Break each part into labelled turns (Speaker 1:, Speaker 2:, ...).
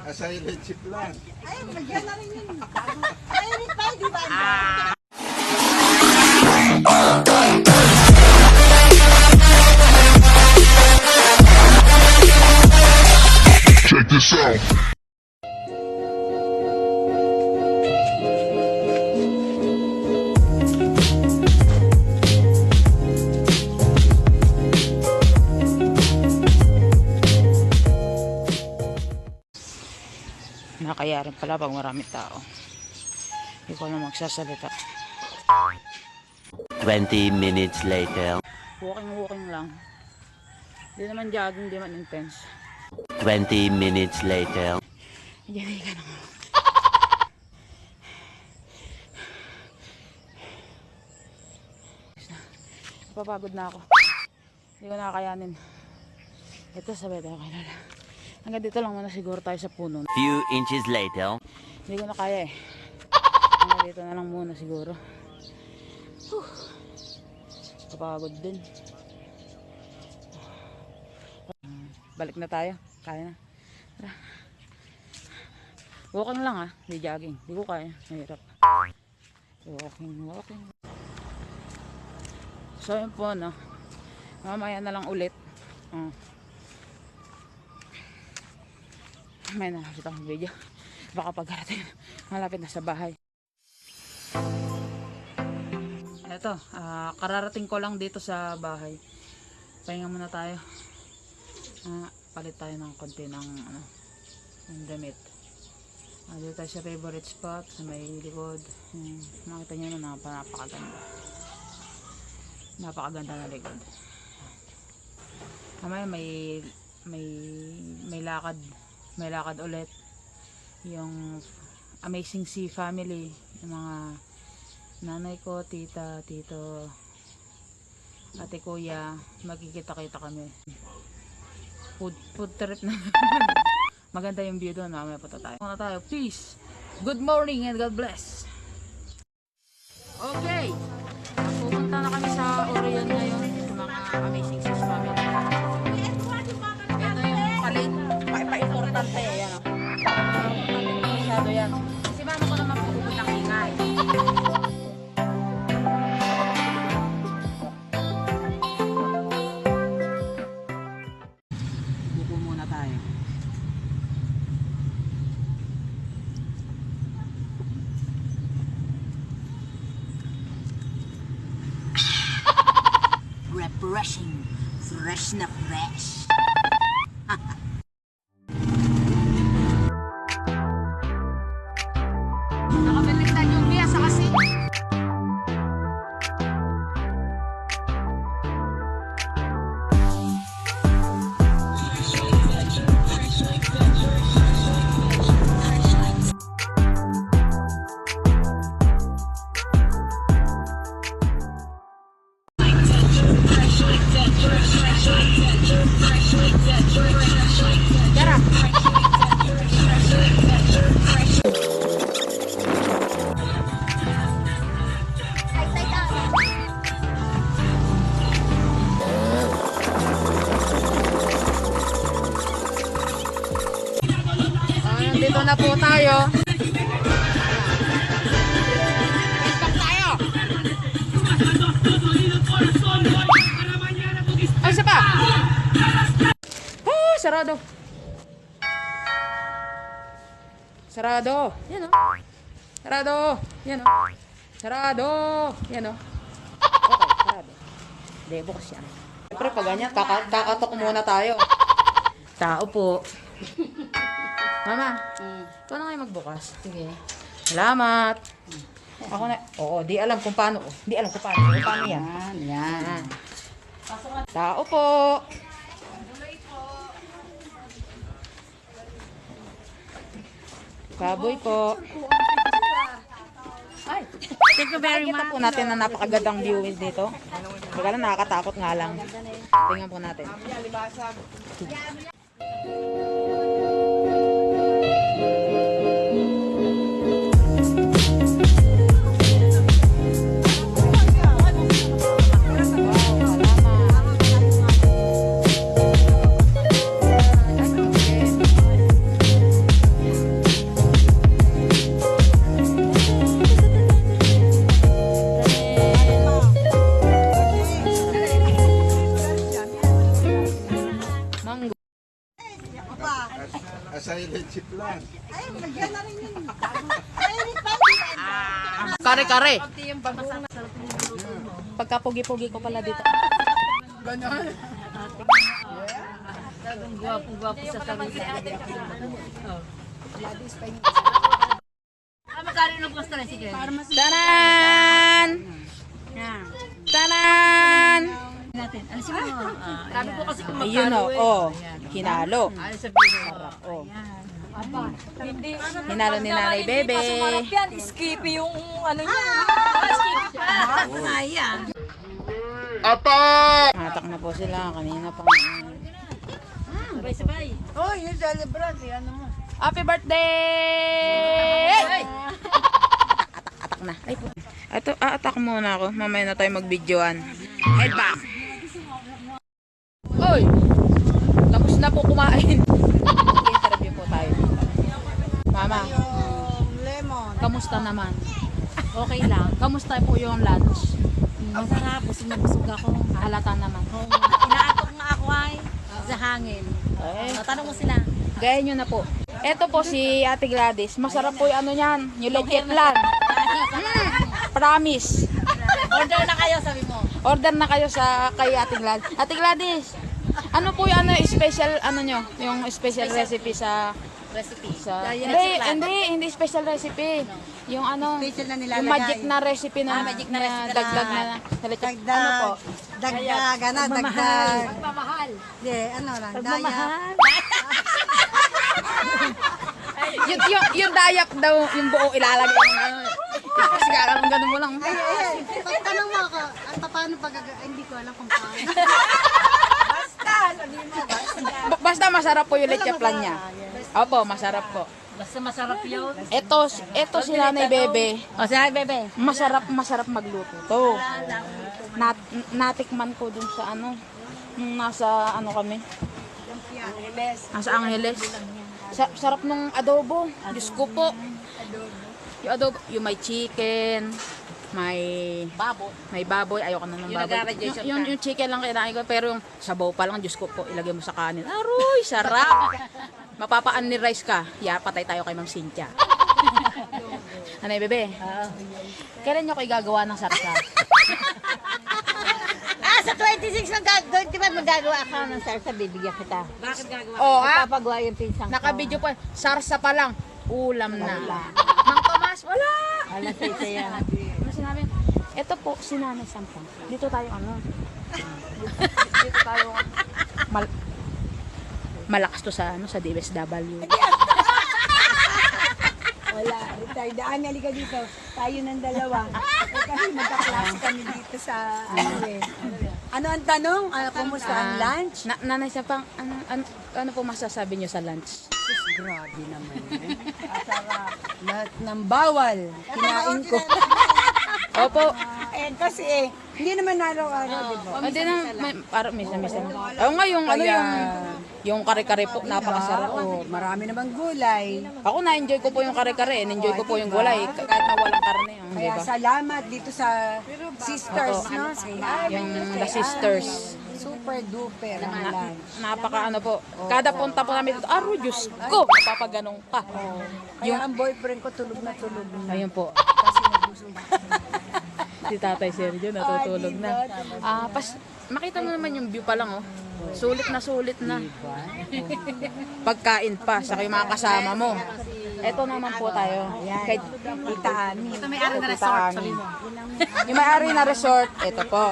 Speaker 1: Silent chip lang.
Speaker 2: Ay, magyan na rin yun. Silent pa, di ba?
Speaker 3: Check this out.
Speaker 4: Nakaya rin pala pag maraming tao. Hindi ko na magsasalita.
Speaker 5: 20 minutes later.
Speaker 4: Walking lang. Hindi naman jogging, hindi man intense.
Speaker 5: 20 minutes later.
Speaker 4: Diyan ka na nga. Napapagod na ako. Hindi ko nakakayanin. Ito sabi tayo kay Lola. Hanggang dito lang muna siguro tayo sa puno.
Speaker 5: Few inches later.
Speaker 4: Hindi ko na kaya eh. Hanggang dito na lang muna siguro. Kapagod din. Balik na tayo. Kaya na. Tara. Walking lang ah. Hindi jogging. Hindi ko kaya. Mahirap. Walking. So yun po no. Mamaya na lang ulit. May nakakita akong video. Baka pagkarating malapit na sa bahay. Eto, kararating ko lang dito sa bahay. Pahinga muna tayo. Palit tayo ng konti ng damit. Dito tayo sa favorite spot sa may likod. Nakita nyo na napakaganda. Napakaganda na likod. Mamaya may lakad ulit. Yung Amazing Sea family, yung mga nanay ko, tita, tito, ate, kuya, magkikita-kita kami. Food trip na. Maganda yung view doon. Mamaya pa tayo. Muna tayo. Peace. Good morning and God bless. Okay. Pupunta na kami sa Orion ngayon. Mga Amazing Sea family. Ito yung palit. Pa-importante. Yan o. Masyado yan. Kasi mama ko naman pupunta ng ingay. Buko muna tayo.
Speaker 2: Refreshing. Fresh na fresh.
Speaker 4: Nakabaliktad yung biya sa kasi. Dito na po tayo. Back tayo. Ay, isa pa. Oh, sarado. Sarado. Yan o. Sarado. Yan o. Sarado. Yan o. Okay, sarado. Hindi, bukas yan. Siyempre, pag ganyan, kakatok muna tayo. Tao po. Mama, ikaw na kayo magbukas.
Speaker 2: Sige.
Speaker 4: Salamat. Ako na, oo, di alam kung paano. Di alam kung paano. Paano yan?
Speaker 2: Yan.
Speaker 4: Tao po. Baboy po. Ay, thank you very much. Kita po natin na napakagandang view dito. Pagkala nakakatakot nga lang. Tingnan po natin.
Speaker 2: ba?
Speaker 3: Asylum chip lang.
Speaker 2: Ay, nagyan na rin yun. Mainit pa yun.
Speaker 4: Kare-kare. Pagka pugi-pugi ko pala dito.
Speaker 1: Gwapo sa tabi. Magkano ng posta na sige?
Speaker 4: Tanan! Tanan!
Speaker 1: Natin. Alisin mo. Sabi ko kasi kung
Speaker 4: Ayun o, oh, hinalo.
Speaker 1: Alis sa video.
Speaker 4: Oh.
Speaker 1: Hindi.
Speaker 4: Hinalo ni Nanay Bebe.
Speaker 1: Yan, skippy yung ano niya. Skippy pa. Ayan.
Speaker 3: Attack!
Speaker 4: Hatak na po sila. Kanina pa.
Speaker 1: Sabay-sabay.
Speaker 2: Oh, yung celebrant. Ano mo?
Speaker 4: Happy birthday! Atak na. Ay po. Ito, atak muna ako. Mamaya na tayo mag-videoan. Head back. Oy! Tapos na po kumain. Mag-interview po tayo. Mama,
Speaker 2: Yung lemon.
Speaker 4: kamusta naman? Okay lang. Kamusta po yung lunch?
Speaker 1: Masarap. Busog na busog ako.
Speaker 4: Halata naman.
Speaker 1: Inaatok nga ako ay sa hangin.
Speaker 4: Eh,
Speaker 1: Tanong mo sila.
Speaker 4: gaya nyo na po. Ito po si Ate Gladys. Masarap po yung ano yan. Yung leche plan. Promise.
Speaker 1: Order na kayo, sabi mo.
Speaker 4: Order na kayo sa kay Ate Gladys. Ate Gladys, ano po yung ano, special ano nyo? Yung special recipe sa
Speaker 1: Recipe.
Speaker 4: hindi special recipe. Yung ano,
Speaker 2: Special na nilalagay.
Speaker 4: yung magic na recipe na,
Speaker 1: magic na recipe na-
Speaker 4: dagdag na leche. Ano po?
Speaker 2: Dagdag, ano, dagdag.
Speaker 1: Pagmamahal.
Speaker 2: Hindi, ano lang, daya.
Speaker 1: Pagmamahal.
Speaker 4: Yung dayak daw, yung buo ilalagay ng ano. Kasi ganun mo lang.
Speaker 2: Pagtanong mo ako, paano hindi ko alam kung paano.
Speaker 4: Basta masarap po yung leche plan niya. Opo, masarap po.
Speaker 1: Basta masarap yun.
Speaker 4: Ito si Nanay Bebe.
Speaker 1: O, sinabi, bebe.
Speaker 4: Masarap magluto to. Natikman ko dun sa ano, nung nasa ano kami. Nasa Angeles. Sarap nung adobo. Diyos ko po. Yung adobo, yung may chicken, may baboy. Ayoko na ng
Speaker 1: Yung
Speaker 4: baboy.
Speaker 1: nag-radiation
Speaker 4: Yung chicken lang kinain ko, pero yung sabaw pa lang, Diyos ko po, ilagay mo sa kanin. Aroy, sarap. Mapapaan ni rice ka. Patay tayo kay Ma'am Cynthia. Nanay Bebe, kailan nyo ko igagawa ng sarsa?
Speaker 2: Sa 26 magagawa ako ng sarsa, bibigyan kita.
Speaker 1: Bakit gagawa?
Speaker 4: Oh, ha?
Speaker 2: Papagawa yung pinsang ko.
Speaker 4: Naka-video pa. Sarsa pa lang. Ulam na. Mang Tomas, wala.
Speaker 2: Wala si Saya.
Speaker 4: Ano sinabi? Ito po, si Nanay Sampang. Dito tayo ano? Dito tayo malakas to sa ano sa DSW.
Speaker 2: Wala, retired. Halika dito. Tayo ng dalawa. Kasi magka-class kami dito sa ano eh. Ano ang tanong? Kumusta ang lunch?
Speaker 4: Nanay Sampang, ano po masasabi niyo sa lunch?
Speaker 2: Grabe naman eh. Masarap. Lahat ng bawal. Kinain ko.
Speaker 4: Opo.
Speaker 2: Kasi hindi naman araw-araw, di ba?
Speaker 4: Hindi na parang misa-misa lang. Oh, ngayon ano yung kare-kare po napakasarap.
Speaker 2: Oo, marami namang gulay.
Speaker 4: Ako na-enjoy ko po yung kare-kare, na-enjoy ko po yung gulay kahit na walang karne, di
Speaker 2: Kaya
Speaker 4: ba?
Speaker 2: salamat dito sa sisters, no?
Speaker 4: Yung The Sisters.
Speaker 2: Super duper ang lunch.
Speaker 4: Napaka ano po. Kada punta po namin dito, Diyos ko, napapaganong ka.
Speaker 2: Kaya ang boyfriend ko tulog na tulog.
Speaker 4: Ayun po.
Speaker 2: Kasi nabusog.
Speaker 4: Si Tatay Sergio natutulog na. Makita mo naman yung view pa lang, oh. Sulit na. Pagkain pa, sa yung mga kasama mo. Ito naman po tayo. Kay
Speaker 2: Tita Ami.
Speaker 1: Ito may ari na resort, sabi mo.
Speaker 4: Yung may-ari na resort, ito po.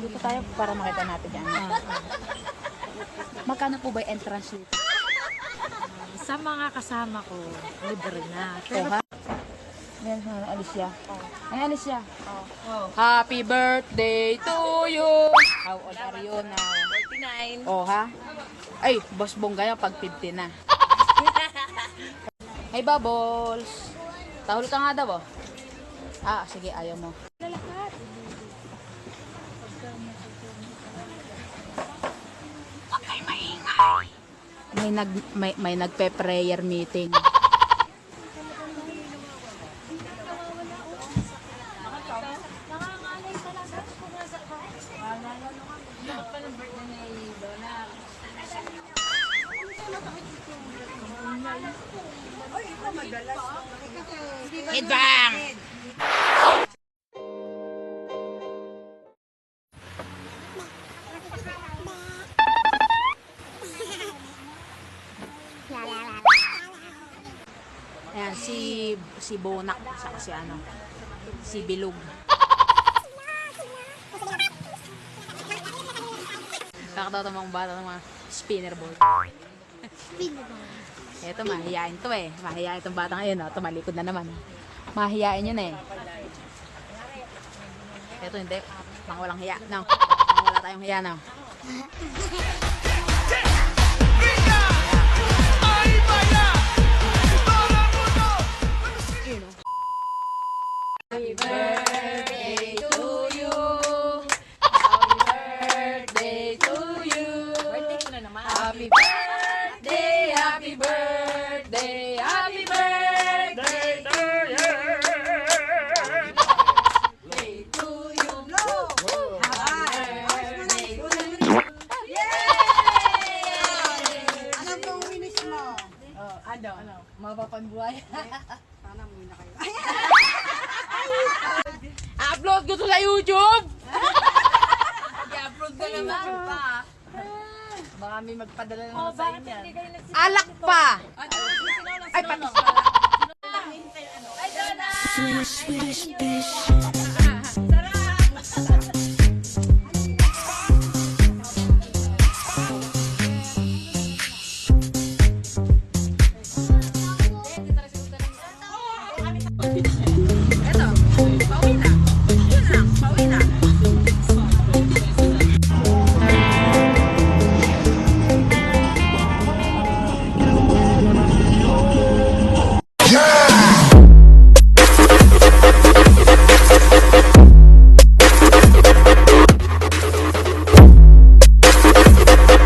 Speaker 4: Dito tayo para makita natin yan. Magkano po ba yung entrance dito?
Speaker 1: Sa mga kasama ko, libre na.
Speaker 4: Pero ha? Yan, Alicia. Ay, Alicia. Happy birthday to you. How old are you now?
Speaker 1: 49.
Speaker 4: Oh, ha? Ay, boss bongga yan pag 50 na. Hey, Bubbles. Tahol ka nga daw, oh. Sige, ayaw mo. Ay, maingay. May nagpe-prayer meeting. Headbang! Ayan, si Bonak, saka si ano, si Bilog. Kakatawa itong mga bata ng mga spinner ball. Ito, mahihain to eh. Mahihain itong batang ayun, ito malikod na naman. Mahihain yun eh. Ito hindi, mga walang hiya. No, mga wala tayong hiya, no. Happy birthday to you. Happy birthday to you.
Speaker 1: Birthday ko na naman.
Speaker 4: Happy birthday, happy birthday, happy birthday to you. Birthday to you. Happy birthday to you.
Speaker 2: Ano pong wish mo?
Speaker 4: Ano? Mapapanbuhay.
Speaker 2: Sana muna kayo.
Speaker 4: Upload ko to sa YouTube.
Speaker 1: I-upload ko naman pa. Baka may magpadala naman sa inyo.
Speaker 4: Alak pa.
Speaker 1: Ay, pati.
Speaker 6: Swedish fish.